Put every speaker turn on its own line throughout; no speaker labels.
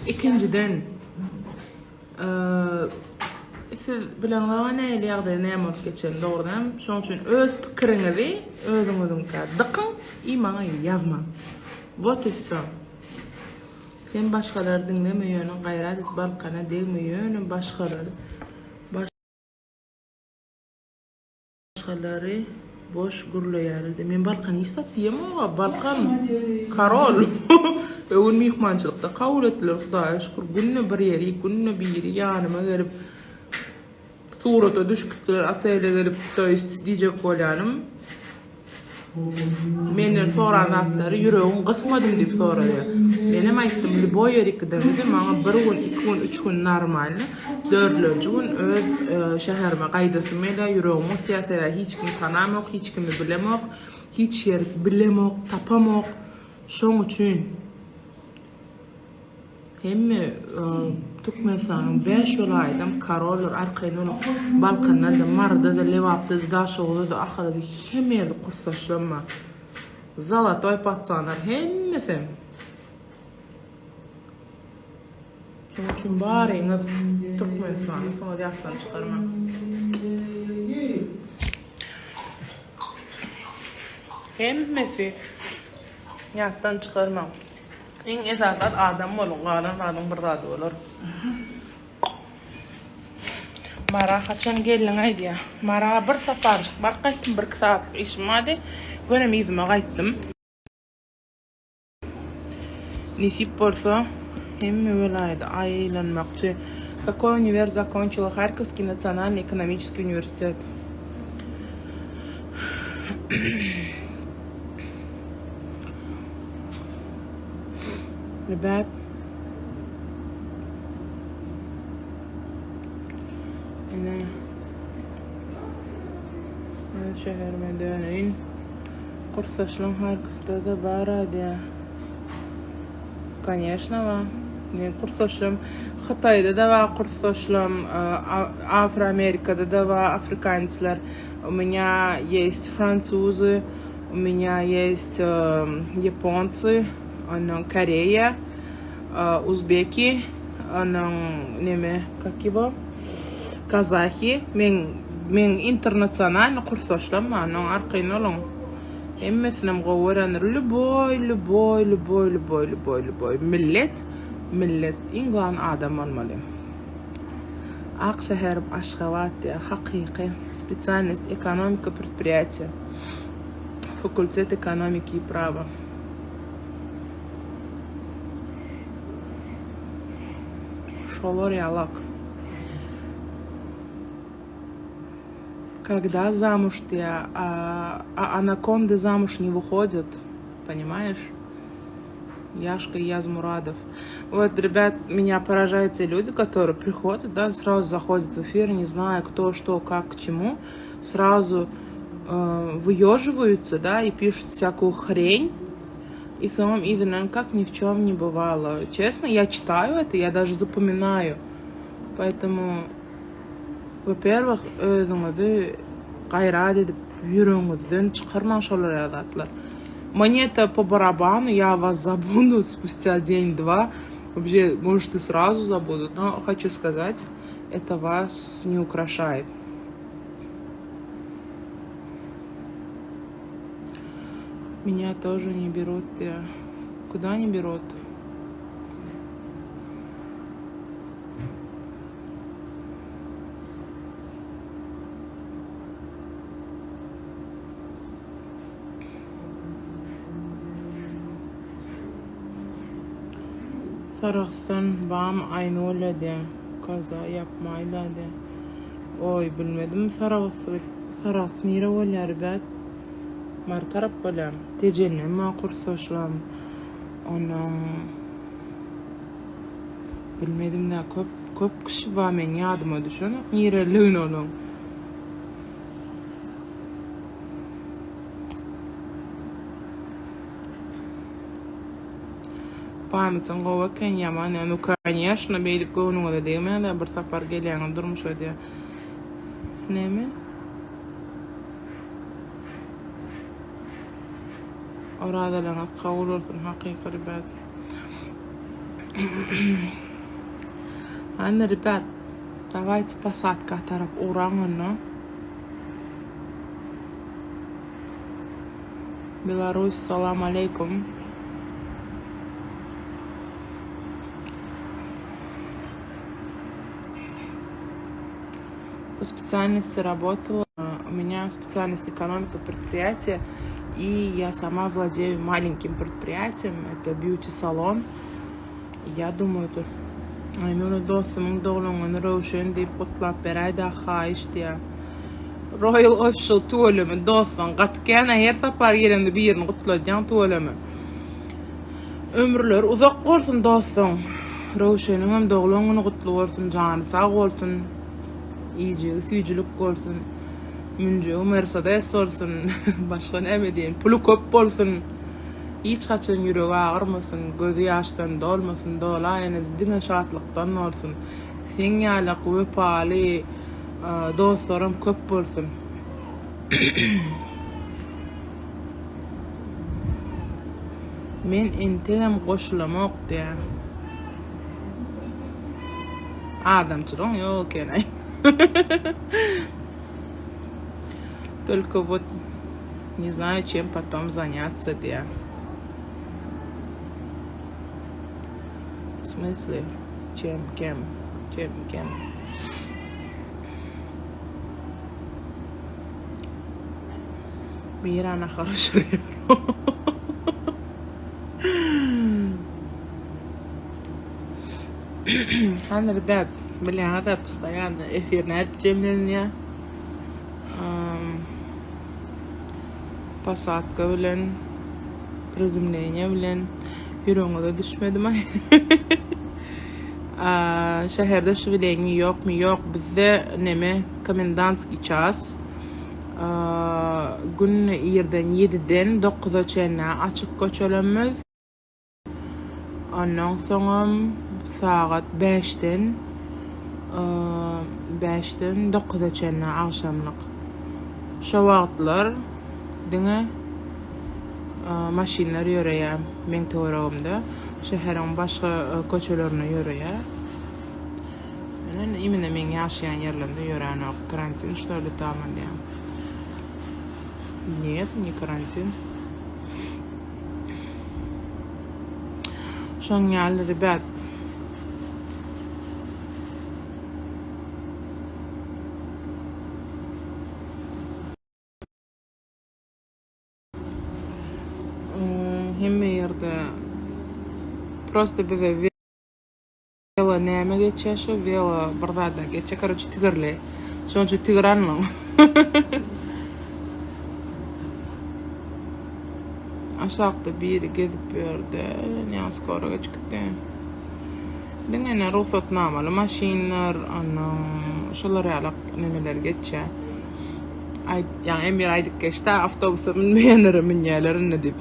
ikinciden siz bilen näle ýagdaýda näme bolup geçen dogrudan şoň üçin öz pikiriňizi özüňizdiňkä dykyň maňa ýazmaň. Вот и всё. Sen başgalar dinlemeýän, gaýrat et balkana degmeýän, başgalary boş gurlaýardy. Men balkan ýysat diýemem, balkan karol. Öwün mihmançylykda kabul etdiler, Hudaýa şükür. Günne bir ýeri, günne bir ýeri ýanyma gelip surata düşkütler, ataýla gelip toýst diýjek bolýanym. Menden soran zatlary ýüregim gysmadym diýip soraýar. Benim aýtdym, "Liboy ýerikde dedim, maňa 1 gün, 2 gün, 3 gün normal. 4-nji gün öz şäherime gaýdasym mele ýüregim syýasata hiç kim tanamok, hiç kimi bilemok, hiç ýer bilemok, tapamok. Şoň üçin hemme Türkmenistan'ın 5 vilayatyň karollar arkaýyn Balkandan da Marda da Levapda da Daşowda da ahyrda hemme kursaşlanma. Zalatoy patsanar hemmesi. Şoň üçin baryňyz Türkmenistanyň soňa ýatdan çykarma. Hemmesi ýatdan çykarma. Iň esasat adam bolun, galan adam bir zady bolar. Mara haçan gelin aýdýa. Mara bir safar bar gaýtdym, 1-2 saatlyk işim bady. Gönem ýüzüme gaýtdym. Nisip bolsa hemme vilayada aýlanmakçy. Какой универ закончила? Харьковский национальный экономический университет. Ребят, أنا شهر مدنين курс шлем Харьковда барады. Конечно, мен курс шлем Хытайда да бар курс шлем, Афроамерикада да бар африканцлар. У меня есть французы, у меня есть японцы, Корея, узбеки, неме, как его, казахи. Мен интернациональный курс шлем, аркайнолон. Эммеснем говоран любой millet İngilizce adam olmalı. Акшахар Ашхавати, Хакыйкы, специальность экономика предприятия, факультет экономики и права. Шолор ялак. Когда замуж ты, анаконды замуж не выходят, понимаешь? Яшка Язмурадов. Вот, ребят, меня поражают те люди, которые приходят, да, сразу заходят в эфир, не зная, кто, что, как, к чему, сразу выеживаются, да, и пишут всякую хрень, и самым идеально, как ни в чем не бывало. Честно, я читаю это, я даже запоминаю. Поэтому, во-первых, гайрат edip yüreğinizden çıkarman şolar yazatlar. Мне это по барабану, я вас забуду спустя день-два. Вообще, может, и сразу забудут, но хочу сказать, это вас не украшает. Меня тоже не берут. Куда не берут? Sarıksın, bam aynı öyle de, kaza yapmayla de. Oy, bilmedim, sarıks nire öyle ribet. Martarap öyle, tecellim ma kursoşlam. Onun, bilmedim ne, köp kişi var men yadıma düşün, nire lüğün olun. Памятсан гова кен яман, ну конечно, бейдип көңүнүңө да деймен, да бир сапар келең durmuş öde. Neme? Orada lana kabul olsun haqiqi ribet. Ладно, ребят, давайте посадка тарап урангано. Беларусь, салам алейкум. По специальности работала. У меня специальность экономика предприятия, и я сама владею маленьким предприятием. Это бьюти-салон. Я думаю, тут Aynur dostum doğulunun Roshan deyip kutlap berayda xahiş diye. Royal Official tuvalımı dostum. Qatkana her sapar yerinde bir yerini kutlayacağım tuvalımı. Ömürler uzak olsun dostum. Roshan'ın hem doğulunun kutlu olsun, canı sağ olsun. İyice, süyücülük olsun. Münce, Mercedes olsun. Başka ne mi diyeyim? Pulu köp olsun. Hiç kaçın yüreği ağırmasın, gözü yaştan dolmasın, dolayını dine şatlıktan olsun. Sen yalak vefali dostlarım köp olsun. Men intelim koşulamak diye. Адамчылык yok yani. Только вот не знаю, чем потом заняться диye. В смысле? Чем? Кем? Кем? Мир она хорошая. Ладно, ребят, надо постоянно эфирное темление. Посадка bilen, приземление bilen. Yüreğime de düşmedim ay. Şehirde şivilengi yok mu? Yok. Bizde neme komendantski ças. Gün 7'den 9'a çenna açık koçalımız. Ondan sonra saat 5'ten 9'a çenna akşamlık. Şu vaatlar dine maşinler yürüyor. Men to'g'rig'imda shaharning boshqa ko'chalarini yürüyor. Yani imенно men yaşayan yerlerinde yürüyen o karantin что ли там diye. Нет, не карантин. Шангал, ребят. Hem yerde просто bize vela neme geçeşi, vela bardada geçe, короче, tigirli. Şu an tigiranlım. Aşağıda bir yeri gezip verdi. Ne skoro geçti. Dengene ruhsatnamalı maşinler, şuları alak nemeler geçe. Yani en bir aydık geçti. Avtobusumun beğenirim yerlerini deyip.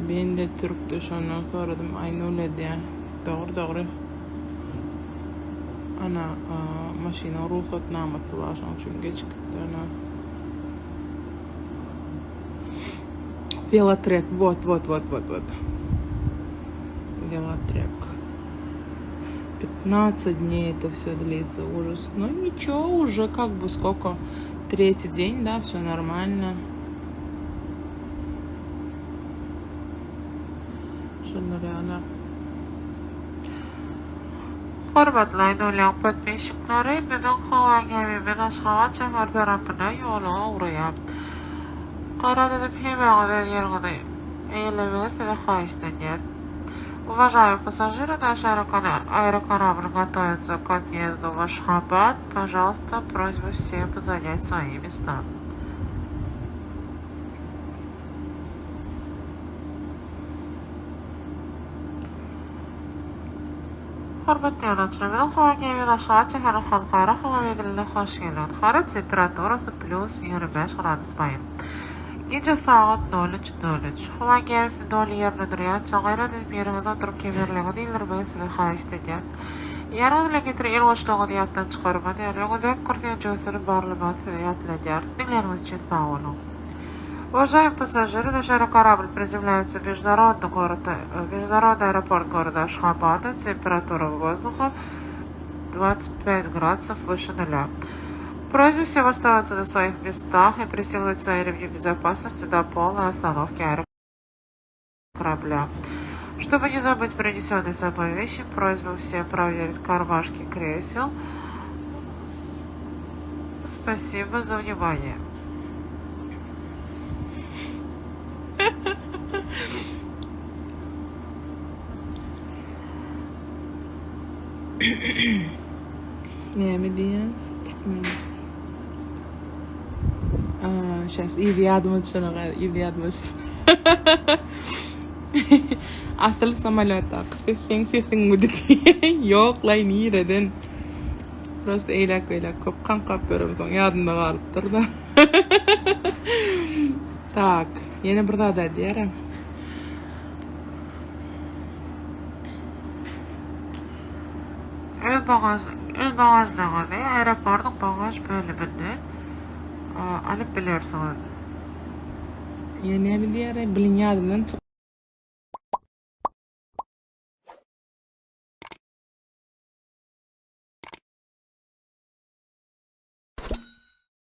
Ben de Türk'tü şunu sordum. Aynı öyle diye. Doğru. Ana maşina ruhsatnaması var. Çünkü çıktı ana. Велотрек. Вот. Велотрек. 15 дней это все длится. Ужас. Ну ничего, уже как бы сколько? 3-й день, да, все нормально. Şunları Hürmetli Aydoğan подписчиklari, mening havagamimin Aşgabat şahar tarapına yo'la uğrayap. Qarada deb hemag'ida yerg'ida eğilemez ve xahişleniyat. Уважаемые пассажиры, наш аэрокорабль готовится к отъезду в Ашхабад. Пожалуйста, просьба всем занять свои места. Hürmetli yolcularımız, havagamimin Aşgabat şahar halkara hava medeniyle hoş geldiniz. Hava temperatürası plus 25 gradus bayın. Gece saat 03:03. Hava gemisi dolu yerine duruyor. Çağıyla edip yerinize oturup kemerliğini değildirmeyi size xahiş edeceğiz. Yanınızda getirip el hoşluğu diyattan çıkarma değerli. Uzak kursiyon cüzünü barlaması size yatılacağız. Dinleriniz için sağ olun.
Уважаемые пассажиры, наш аэрокорабль приземляется в международный аэропорт города Ашхабада. Температура воздуха 25 градусов выше нуля. Просим всем оставаться на своих местах и пристегнуть свои ремни безопасности до полной остановки аэрокорабля. Чтобы не забыть принесенные с собой вещи, просьба всем проверить кармашки кресел. Спасибо за внимание.
Näme diyen? Сейчас iyi yardım şuna kadar iyi yardım etsin. Asıl самолёта fifing müdeti yok lay nireden. Просто eylek köp kan kapıyorum son yadımda kalıptır da. Так, yine burada da diyelim.
Ön bagajlığını aeroportun bagaj bölümünü alıp biliyorsunuz.
Yine bir diğer bilin yadımdan çık